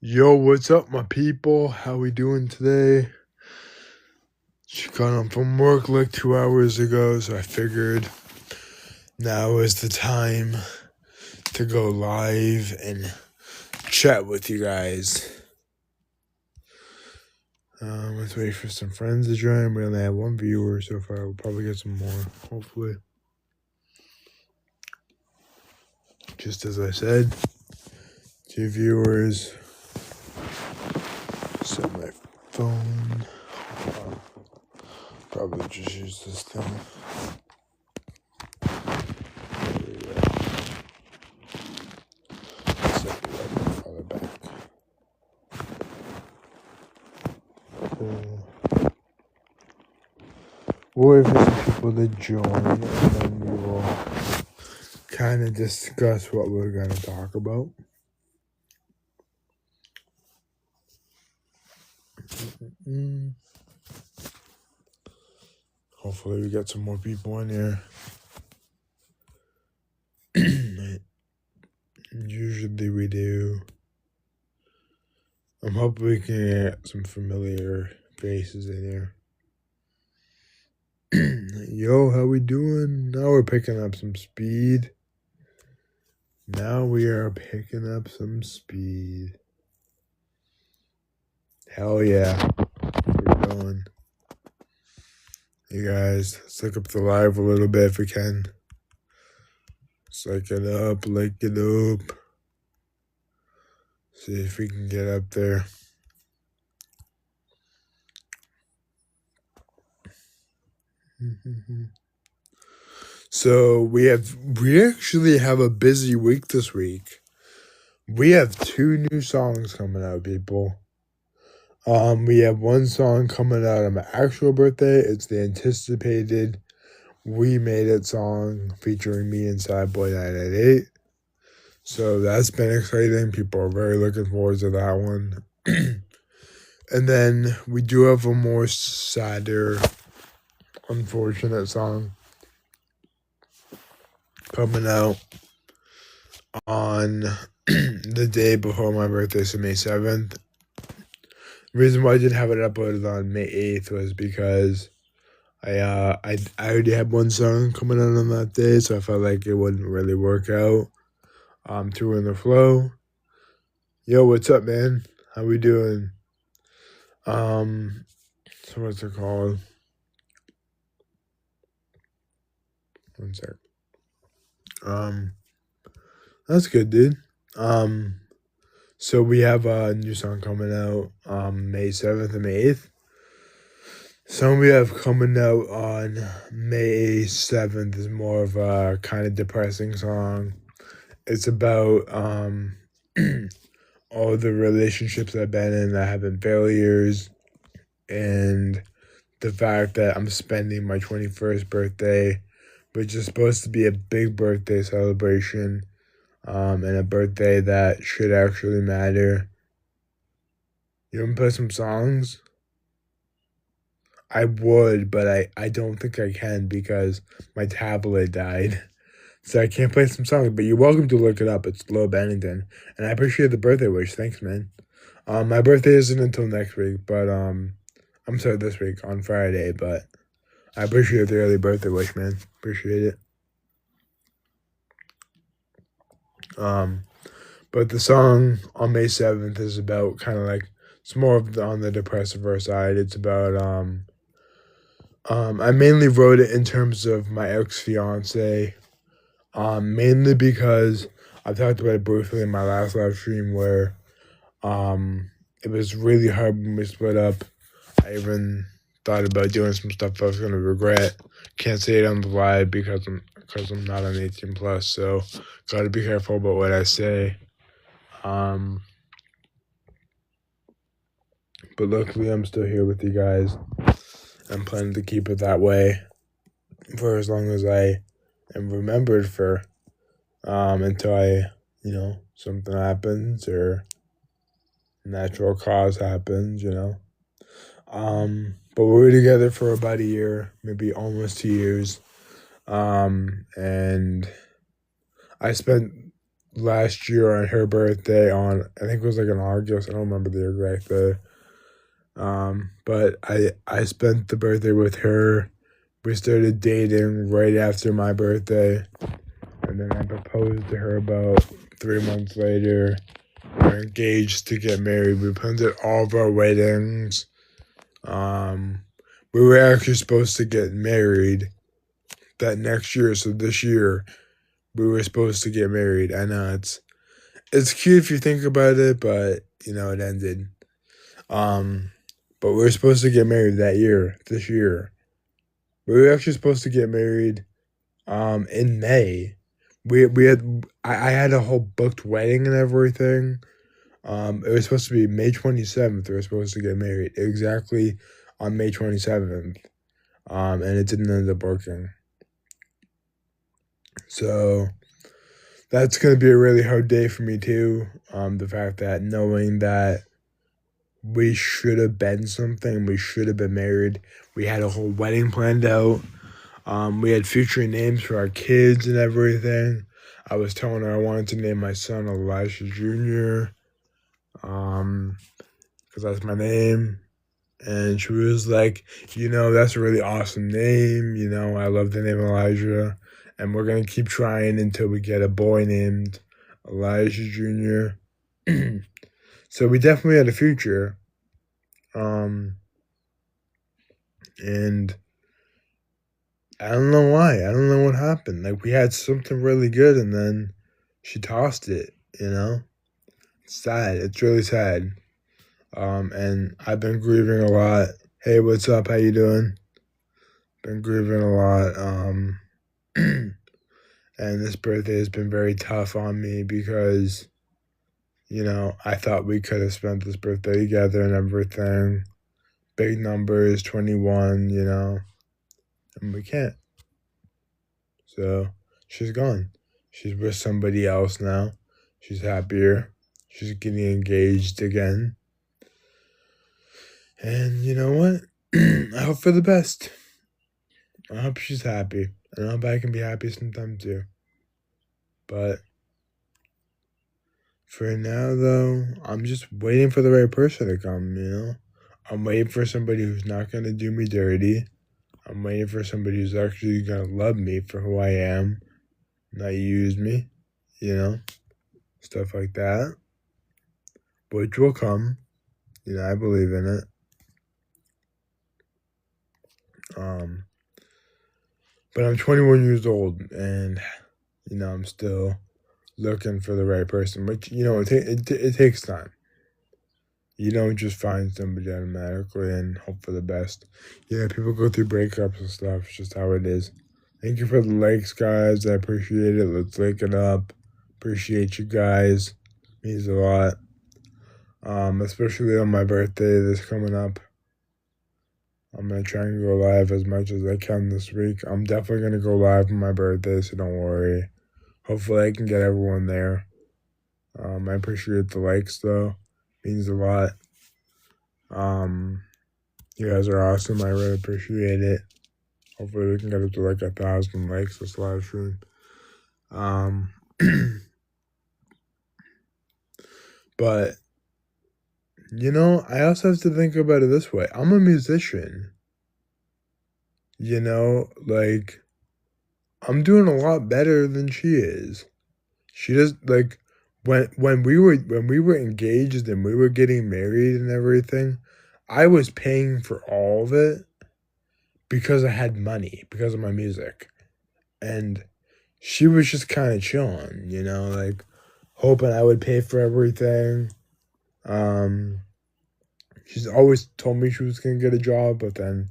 Yo, what's up, my people? How we doing today? Just got home from work like 2 hours ago, so I figured now is the time to go live and chat with you guys. Let's wait for some friends to join. We only have one viewer so far. We'll probably get some more, hopefully. Just as I said, 2 viewers. Set my phone. Probably just use this thing. Set the right on the back. We'll wait for some people to join, and then we will kind of discuss what we're going to talk about. Hopefully we get some more people in here. Usually we do. I'm hoping we can get some familiar faces in here. Yo, how we doing? Now we're picking up some speed. Now we are picking up some speed. Hell yeah. We're going. Hey guys, let's look up the live a little bit if we can. Let's like it up. See if we can get up there. So we actually have a busy week this week. We have 2 new songs coming out, people. We have one song coming out on my actual birthday. It's the anticipated We Made It song featuring me and Sadboy988. So that's been exciting. People are very looking forward to that one. And then we do have a more sadder, unfortunate song coming out on the day before my birthday, so May 7th. The reason why I didn't have it uploaded on May 8th was because I already had one song coming out on that day, so I felt like it wouldn't really work out. Two in the flow. Yo, what's up, man? How we doing? So what's it called? One sec. That's good, dude. So we have a new song coming out May 7th and May 8th. Song we have coming out on May 7th is more of a kind of depressing song. It's about all the relationships I've been in that have been failures, and the fact that I'm spending my 21st birthday, which is supposed to be a big birthday celebration, and a birthday that should actually matter. You want me to play some songs? I would, but I don't think I can because my tablet died. So I can't play some songs, but you're welcome to look it up. It's Low Bennington. And I appreciate the birthday wish. Thanks, man. My birthday isn't until next week, but I'm sorry, this week on Friday, but I appreciate the early birthday wish, man. Appreciate it. But the song on May 7th is about kind of like, it's more of on the depressive side. It's about I mainly wrote it in terms of my ex-fiance, mainly because I talked about it briefly in my last live stream where it was really hard when we split up. I even thought about doing some stuff I was going to regret. Can't say it on the live because I'm not on 18 plus, so gotta be careful about what I say. But luckily I'm still here with you guys. I'm planning to keep it that way for as long as I am remembered for, until something happens or natural cause happens, But we were together for about a year, maybe almost 2 years. And I spent last year on her birthday on, I think it was like in August. I don't remember the exact day. But I spent the birthday with her. We started dating right after my birthday, and then I proposed to her about 3 months later. We're engaged to get married. We planned all of our weddings. We were actually supposed to get married that next year. So this year we were supposed to get married. I know it's cute if you think about it, but you know it ended. But we were supposed to get married this year. We were actually supposed to get married in May. We had I had a whole booked wedding and everything. It was supposed to be May 27th. We were supposed to get married exactly on May 27th. And it didn't end up working. So that's gonna be a really hard day for me too. The fact that knowing that we should have been something, we should have been married. We had a whole wedding planned out. We had future names for our kids and everything. I was telling her I wanted to name my son Elijah Jr. Because that's my name. And she was like, that's a really awesome name. I love the name Elijah. And we're going to keep trying until we get a boy named Elijah Jr. So we definitely had a future. And I don't know why. I don't know what happened. Like, we had something really good, and then she tossed it, It's sad. It's really sad. And I've been grieving a lot. Hey, what's up? How you doing? Been grieving a lot. And this birthday has been very tough on me because, I thought we could have spent this birthday together and everything. Big numbers, 21, and we can't. So she's gone. She's with somebody else now. She's happier. She's getting engaged again. And you know what? I hope for the best. I hope she's happy. And I hope I can be happy sometime too. But for now, though, I'm just waiting for the right person to come, I'm waiting for somebody who's not going to do me dirty. I'm waiting for somebody who's actually going to love me for who I am, not use me, stuff like that. Which will come. I believe in it. But I'm 21 years old, and, I'm still looking for the right person. But, it takes time. You don't just find somebody automatically and hope for the best. People go through breakups and stuff. It's just how it is. Thank you for the likes, guys. I appreciate it. Let's link it up. Appreciate you guys. Means a lot. Especially on my birthday that's coming up. I'm going to try and go live as much as I can this week. I'm definitely going to go live on my birthday, so don't worry. Hopefully I can get everyone there. I appreciate the likes, though. Means a lot. You guys are awesome. I really appreciate it. Hopefully we can get up to like 1,000 likes this live stream. But I also have to think about it this way. I'm a musician. Like, I'm doing a lot better than she is. She does, like, when we were engaged and we were getting married and everything, I was paying for all of it because I had money, because of my music. And she was just kind of chilling, like hoping I would pay for everything. She's always told me she was going to get a job, but then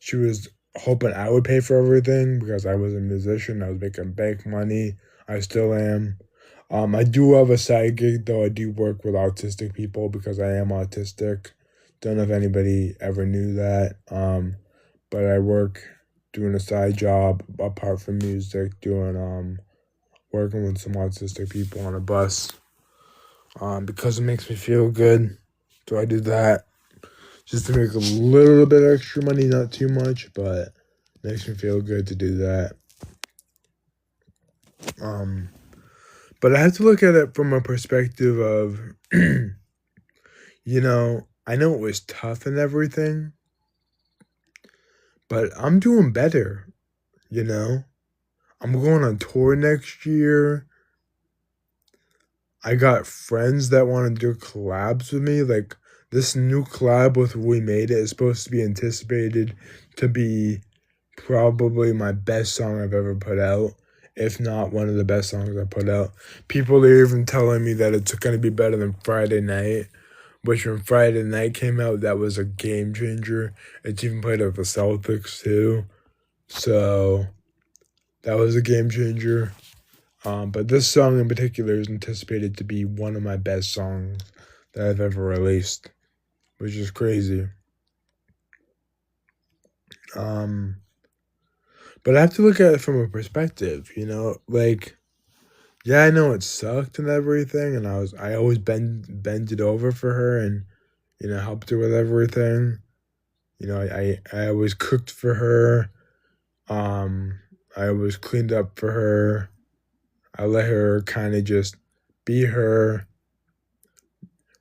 she was hoping I would pay for everything because I was a musician. I was making bank money. I still am. I do have a side gig, though. I do work with autistic people because I am autistic. Don't know if anybody ever knew that. But I work doing a side job apart from music, doing working with some autistic people on a bus. Because it makes me feel good. So I do that just to make a little bit extra money, not too much, but makes me feel good to do that. But I have to look at it from a perspective of, I know it was tough and everything, but I'm doing better, you know? I'm going on tour next year. I got friends that want to do collabs with me. Like, this new collab with We Made It is supposed to be anticipated to be probably my best song I've ever put out, if not one of the best songs I put out. People are even telling me that it's going to be better than Friday Night, which when Friday Night came out, that was a game changer. It's even played at the Celtics too. So that was a game changer. But this song in particular is anticipated to be one of my best songs that I've ever released, which is crazy. But I have to look at it from a perspective, like, yeah, I know it sucked and everything, and I always bended over for her and helped her with everything. I always cooked for her. I always cleaned up for her. I let her kind of just be her.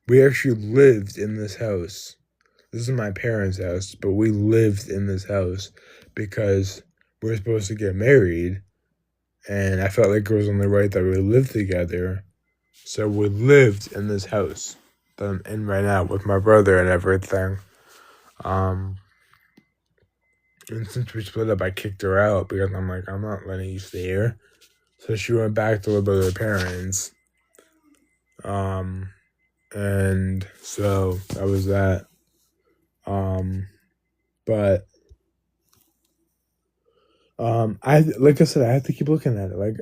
We actually lived in this house. This is my parents' house, but we lived in this house because we were supposed to get married, and I felt like it was only right that we lived together. So we lived in this house that I'm in right now with my brother and everything. And since we split up, I kicked her out because I'm like, I'm not letting you stay here. So she went back to live with her parents. And so that was that. But I like I said, I have to keep looking at it.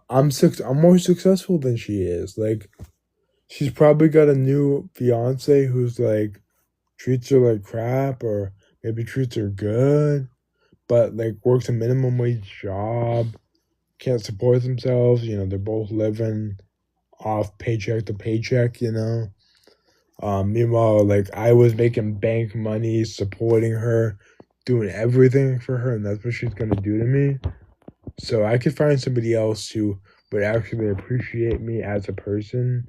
I'm more successful than she is. Like, she's probably got a new fiance who's like treats her like crap, or maybe treats her good, but like works a minimum wage job, can't support themselves. They're both living off paycheck to paycheck. Meanwhile, like, I was making bank money, supporting her, doing everything for her, and that's what she's gonna do to me. So I could find somebody else who would actually appreciate me as a person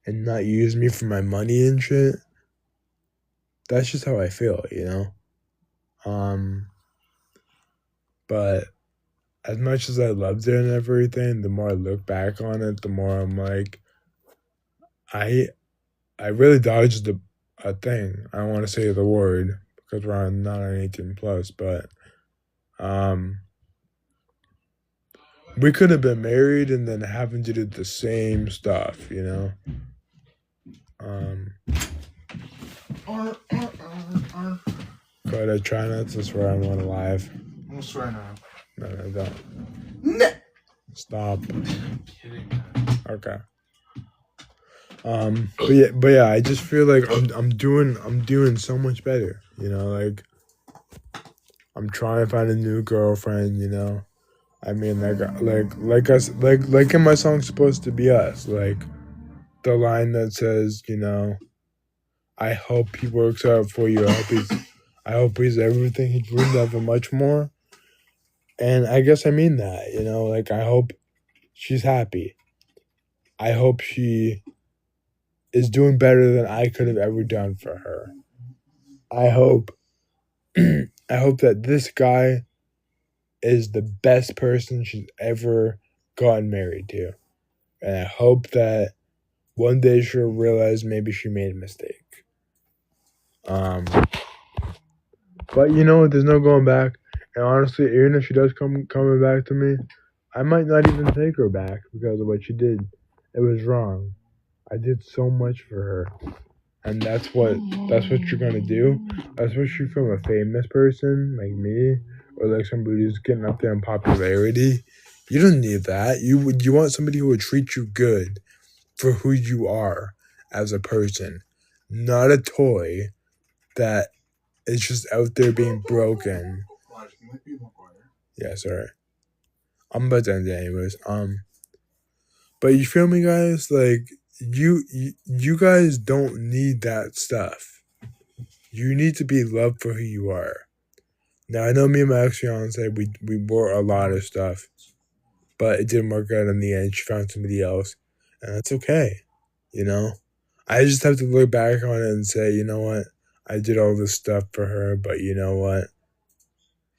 and not use me for my money and shit. That's just how I feel. But as much as I loved her and everything, the more I look back on it, the more I'm like, I really dodged a thing. I don't want to say the word because we're not on 18 plus, but we could have been married and then having to do the same stuff. But I try not to swear I'm not alive. I'm gonna swear now. No, don't. No. Stop. I'm kidding, man. Okay. But yeah, I just feel like I'm doing so much better. Like, I'm trying to find a new girlfriend. I mean, like us, like in my song "Supposed to Be Us," like the line that says, I hope he works out for you. I hope he's everything he dreamed of and much more. And I guess I mean that. Like, I hope she's happy. I hope she is doing better than I could have ever done for her. I hope I hope that this guy is the best person she's ever gotten married to. And I hope that one day she'll realize maybe she made a mistake. But there's no going back. And honestly, even if she does coming back to me, I might not even take her back because of what she did. It was wrong. I did so much for her. And that's what you're gonna do, especially from a famous person like me, or like somebody who's getting up there in popularity. You don't need that. You want somebody who will treat you good for who you are as a person, not a toy that is just out there being broken. Yeah, sorry. I'm about to end it anyways. But you feel me, guys? Like, you guys don't need that stuff. You need to be loved for who you are. Now, I know me and my ex-fiance, we wore a lot of stuff. but it didn't work out in the end. She found somebody else, and that's okay. You know, I just have to look back on it and say, you know what, I did all this stuff for her, but you know what,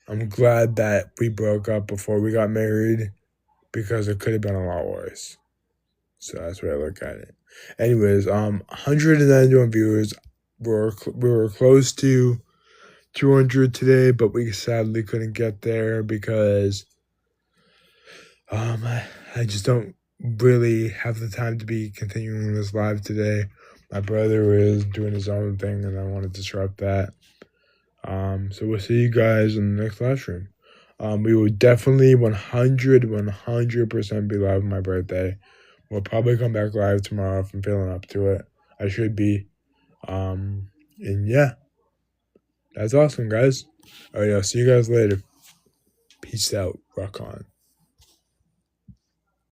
I'm glad that we broke up before we got married because it could have been a lot worse. So that's where I look at it. Anyways, 191 viewers. We were close to 200 today, but we sadly couldn't get there because I just don't really have the time to be continuing this live today. My brother is doing his own thing, and I want to disrupt that. So we'll see you guys in the next live stream. We will definitely 100% be live on my birthday. We'll probably come back live tomorrow if I'm feeling up to it. I should be. And yeah, that's awesome, guys. All right, I'll see you guys later. Peace out. Rock on.